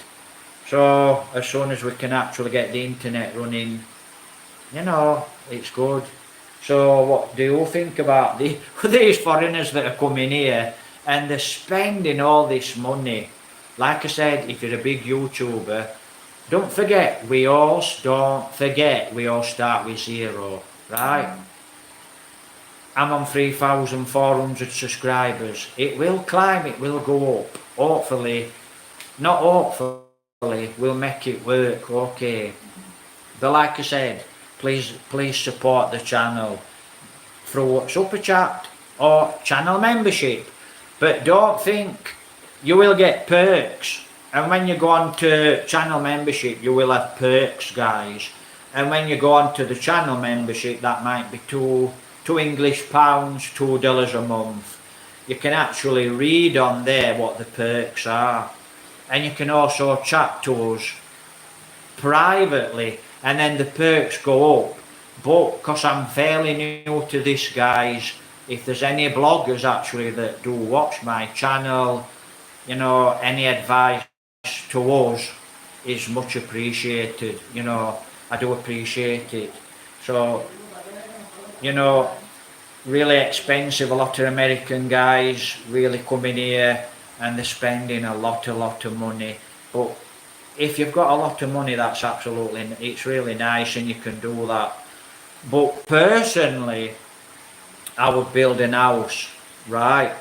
So as soon as we can actually get the internet running, you know, it's good. So what do you think about these foreigners that are coming here and they're spending all this money? Like I said, if you're a big YouTuber, don't forget, we all start with zero, right? I'm on 3,400 subscribers. It will climb, it will go up. Hopefully, not hopefully, we'll make it work, okay. But like I said, please support the channel through super chat or channel membership. But don't think you will get perks. And when you go on to channel membership, you will have perks, guys. And when you go on to the channel membership, that might be two English pounds, $2 a month. You can actually read on there what the perks are. And you can also chat to us privately, and then the perks go up. But because I'm fairly new to this, guys, if there's any bloggers actually that do watch my channel, you know, any advice to us is much appreciated. You know, I do appreciate it. So, you know, really expensive, a lot of American guys really coming here and they're spending a lot of money. But if you've got a lot of money, that's absolutely, it's really nice and you can do that. But personally, I would build an house, right,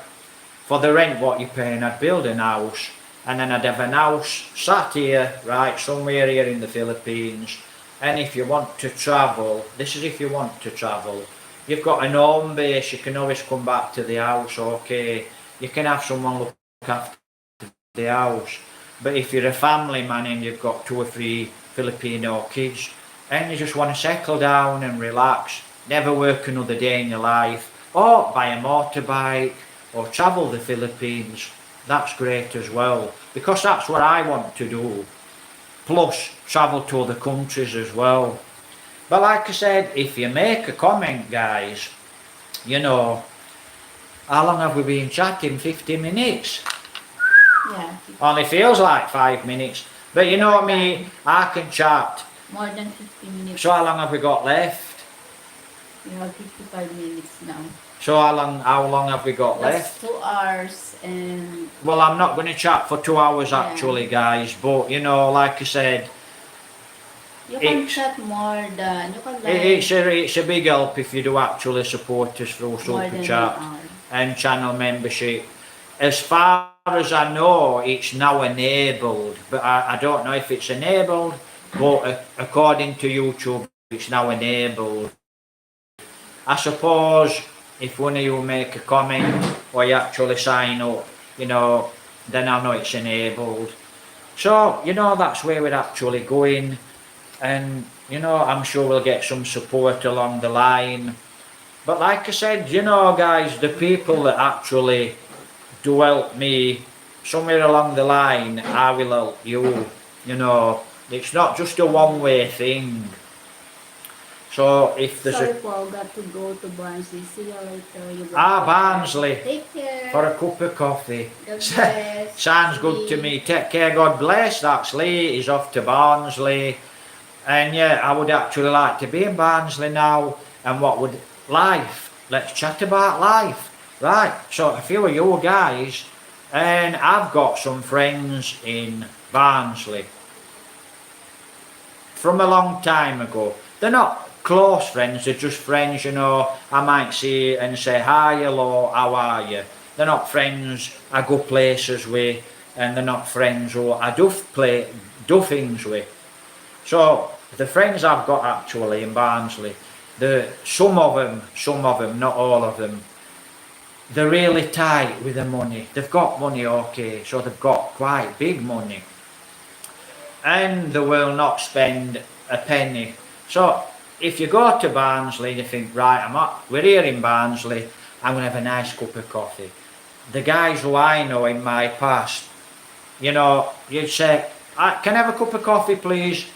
for the rent what you're paying, I'd build an house, and then I'd have an house sat here, right, somewhere here in the Philippines. And if you want to travel, this is if you want to travel, you've got an home base, you can always come back to the house, okay. You can have someone look after the house. But if you're a family man and you've got 2 or 3 Filipino kids, and you just want to settle down and relax, never work another day in your life, or buy a motorbike, or travel the Philippines, that's great as well, because that's what I want to do, plus travel to other countries as well. But like I said, if you make a comment, guys, you know, how long have we been chatting? 50 minutes? Yeah. Only feels like 5 minutes, but you know me, I can chat. More than 50 minutes. So how long have we got left? We have 55 minutes now. So how long have we got That's left? 2 hours and... Well, I'm not going to chat for 2 hours Yeah. actually, guys, but you know, like I said, You can It's- chat more than... You can it's a big help if you do actually support us through more Super than Chat 1 hour. and channel membership. As far as I know, it's now enabled, but I don't know if it's enabled, but according to YouTube, it's now enabled. I suppose if one of you make a comment or you actually sign up, you know, then I know it's enabled. So, you know, that's where we're actually going. And, you know, I'm sure we'll get some support along the line. But like I said, you know, guys, the people that actually do help me, somewhere along the line, I will help you. You know, it's not just a one-way thing. So if there's Sorry a... po, got to go to Barnsley. See you later. You Barnsley. Take care. For a cup of coffee. God bless. Sounds good to me. Take care, God bless. That's Lee. He's off to Barnsley. And yeah, I would actually like to be in Barnsley now. And what would life? Let's chat about life. Right, so a few of you guys, and I've got some friends in Barnsley from a long time ago. They're not close friends, they're just friends, you know. I might see and say, hi, hello, how are you? They're not friends I go places with, and they're not friends who I do things with. So, the friends I've got actually in Barnsley, some of them, not all of them, they're really tight with the money. They've got money, okay, so they've got quite big money. And they will not spend a penny. So, if you go to Barnsley and you think, right, we're here in Barnsley, I'm going to have a nice cup of coffee. The guys who I know in my past, you know, you'd say, can I have a cup of coffee, please?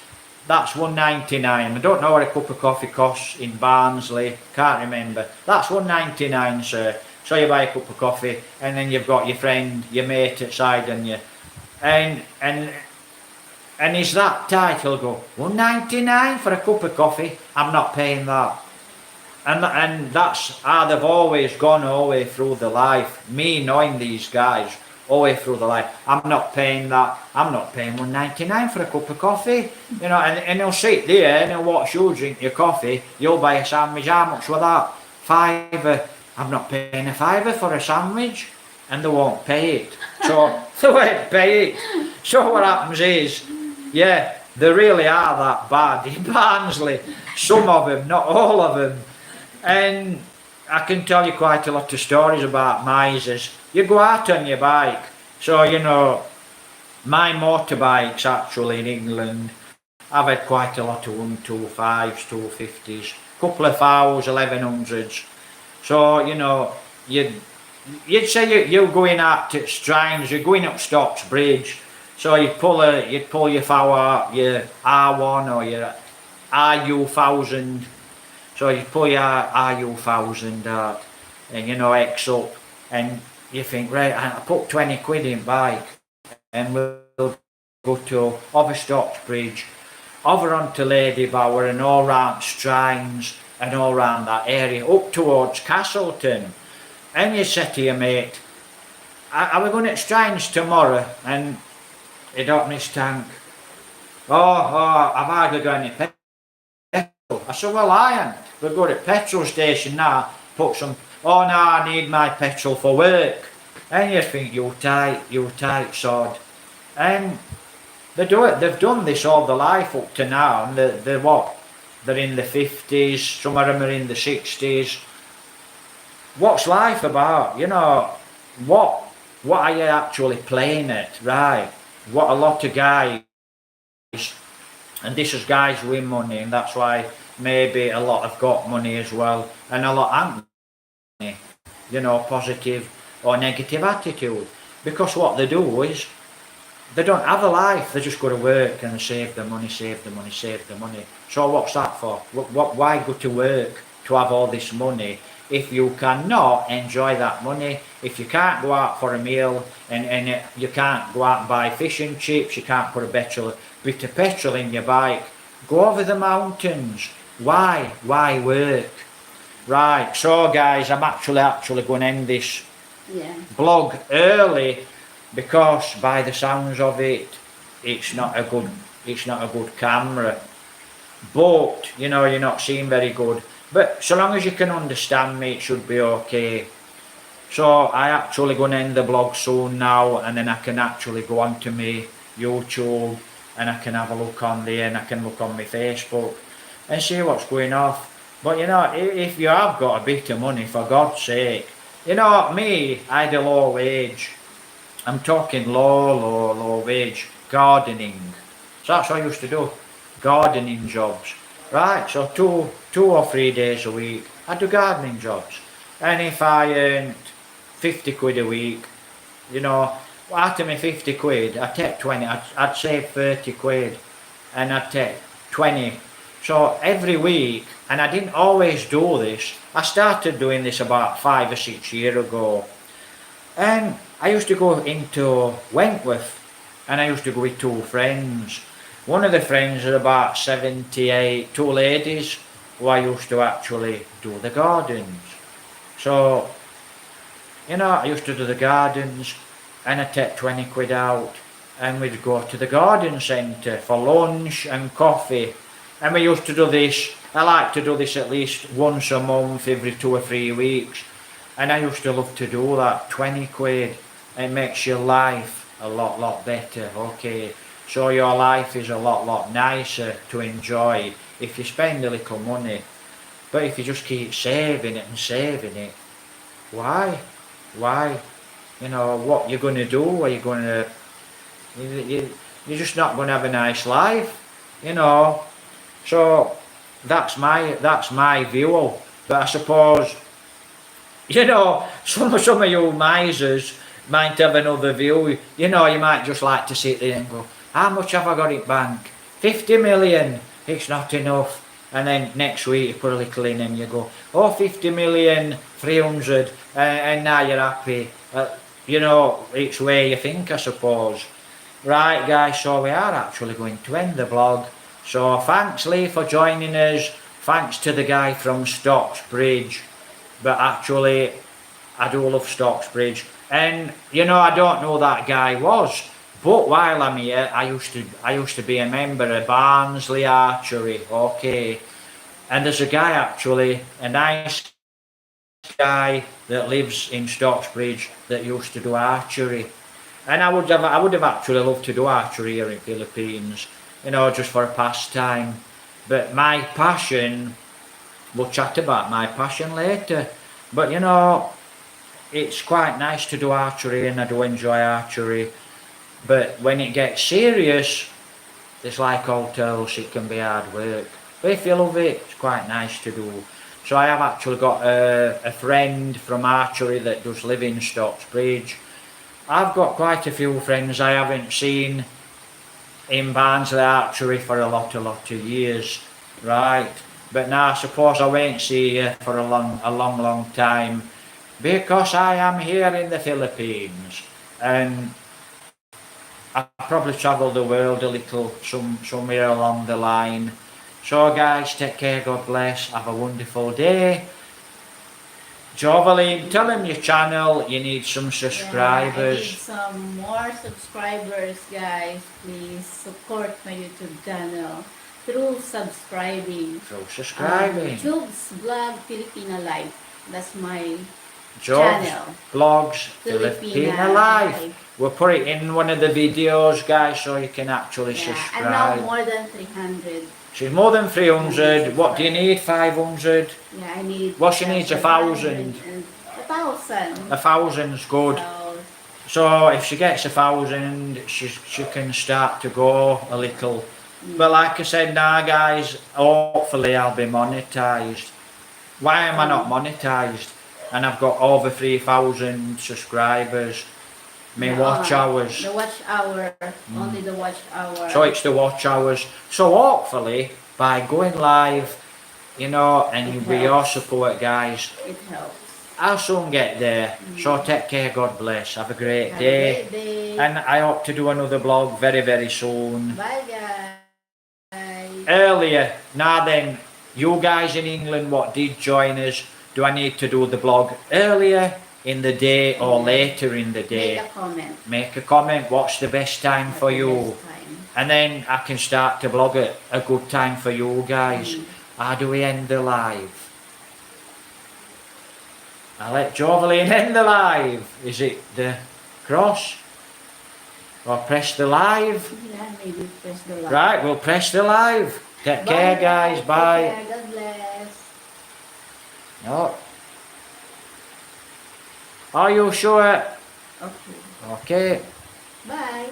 That's $1.99. I don't know what a cup of coffee costs in Barnsley, can't remember. That's $1.99, sir. So you buy a cup of coffee, and then you've got your friend, your mate outside, and you, and is that tight? He'll go, $1.99 for a cup of coffee? I'm not paying that. And that's how they've always gone all the way through the life. Me knowing these guys all the way through the life. I'm not paying that. I'm not paying $1.99 for a cup of coffee. You know, and he'll sit there and he'll watch you drink your coffee. You'll buy a sandwich. How much was that? £5. I'm not paying a £5 for a sandwich. And they won't pay it. So they won't pay it. So what happens is, yeah, they really are that bad in Barnsley. Some of them, not all of them. And I can tell you quite a lot of stories about misers. You go out on your bike. So, you know, my motorbikes actually in England, I've had quite a lot of 125s, 250s, couple of 1100s. So, you know, you'd say you're going out to Strange, you're going up Stocks Bridge. So you'd pull your FAW out, your R1 or your RU1000. So you pull your RU1000 out and, you know, X up, and you think, right, I put 20 quid in bike and we'll go to Overstocks Bridge, over onto Lady Bower and all round Strines and all round that area, up towards Castleton. And you say to your mate, are we going to Strines tomorrow? And he'd open his tank. I've hardly got any petrol. I said, well, I ain't. We'll go to the petrol station now, put some, no, I need my petrol for work. And you think, you tight sod. And they do it. They've done this all their life up to now, and they're what? They're in the 50s. Some of them are in the 60s. What's life about? You know, what are you actually playing at, right? What a lot of guys, and this is guys with money, and that's why maybe a lot have got money as well, and a lot haven't money. You know, positive or negative attitude, because what they do is they don't have a life. They just go to work and save the money, save the money, save the money. So what's that for? Why go to work to have all this money if you cannot enjoy that money? If you can't go out for a meal and you can't go out and buy fish and chips, you can't put a bit of petrol in your bike, go over the mountains. Why work? Right, so guys, I'm actually going to end this blog early, because by the sounds of it, it's not a good camera. But you know, you're not seeing very good. But so long as you can understand me, it should be okay. So I actually going to end the blog soon now, and then I can actually go onto my YouTube, and I can have a look on there, and I can look on my Facebook and see what's going off. But you know, if you have got a bit of money, for God's sake, you know, me, I had a low wage. I'm talking low wage gardening. So that's what I used to do, gardening jobs. Right, so two or 3 days a week, I do gardening jobs. And if I earned 50 quid a week, you know, out of my 50 quid, I'd take 20, I'd save 30 quid, and I'd take 20. So every week, and I didn't always do this, I started doing this about 5 or 6 years ago. And I used to go into Wentworth, and I used to go with 2 friends. One of the friends is about 78, 2 ladies who I used to actually do the gardens. So, you know, I used to do the gardens, and I'd take 20 quid out, and we'd go to the garden centre for lunch and coffee. And we used to do this, I like to do this at least once a month, every 2 or 3 weeks. And I used to love to do that, 20 quid. It makes your life a lot better, okay? So your life is a lot nicer to enjoy if you spend a little money. But if you just keep saving it and saving it, why? You know, what you're going to do? Are you going to... You're just not going to have a nice life, you know? So that's my view. But I suppose, you know, some of you misers might have another view. You know, you might just like to sit there and go, how much have I got in bank? 50 million, it's not enough. And then next week you put a little in and you go, oh, 50 million, 300, and now you're happy. You know, it's where you think, I suppose. Right, guys, so we are actually going to end the blog. So thanks, Lee, for joining us. Thanks to the guy from Stocksbridge. But actually, I do love Stocksbridge. And, you know, I don't know who that guy was. But while I'm here, I used to be a member of Barnsley Archery, okay. And there's a guy actually, a nice guy that lives in Stocksbridge that used to do archery. And I would have actually loved to do archery here in Philippines, you know, just for a pastime. But my passion, we'll chat about my passion later. But you know, it's quite nice to do archery, and I do enjoy archery. But when it gets serious, it's like hotels, it can be hard work. But if you love it, it's quite nice to do. So I have actually got a friend from archery that does live in Stocksbridge. I've got quite a few friends I haven't seen in Barnsley Archery for a lot of years, right? But now I suppose I won't see you for a long time, because I am here in the Philippines, and I probably travel the world a little somewhere along the line. So guys, take care, God bless, have a wonderful day. Joveline, tell them your channel, you need some subscribers. I need some more subscribers, guys. Please support my YouTube channel through subscribing. Through subscribing. Jube's Vlog Filipina Life. That's my jobs, Channel. blogs, Filipina Filipina Life. Life. We'll put it in one of the videos, guys, so you can actually Yeah, and now subscribe. more than 300. She's more than 300. What do you need? 500? Yeah, I need. Well, she needs 1,000. 1,000. 1,000's good. So, So if she gets 1,000, she can start to go a little. But like I said, now guys, hopefully I'll be monetized. Why am I not monetized? And I've got over 3,000 subscribers. My watch hours. The watch hour. Only the watch hour. So it's the watch hours. So hopefully by going live, you know, and It with your helps. support, guys, It helps. I'll soon get there. So take care, God bless. Have a great Have day. a great day. And I hope to do another vlog very, very soon. Bye, guys. Earlier, now then, you guys in England what did join us, do I need to do the blog earlier in the day or later in the day? Make a comment. Make a comment, what's the best time for At the you? best time. And then I can start to blog at a good time for you guys. How do we end the live? I'll let Jovelyn end the live. Is it the cross? Or press the live? Yeah, maybe press the like. Right, we'll press the live. Take care, guys. Bye. Take care. God bless. No. Are you sure? Okay. Okay. Bye.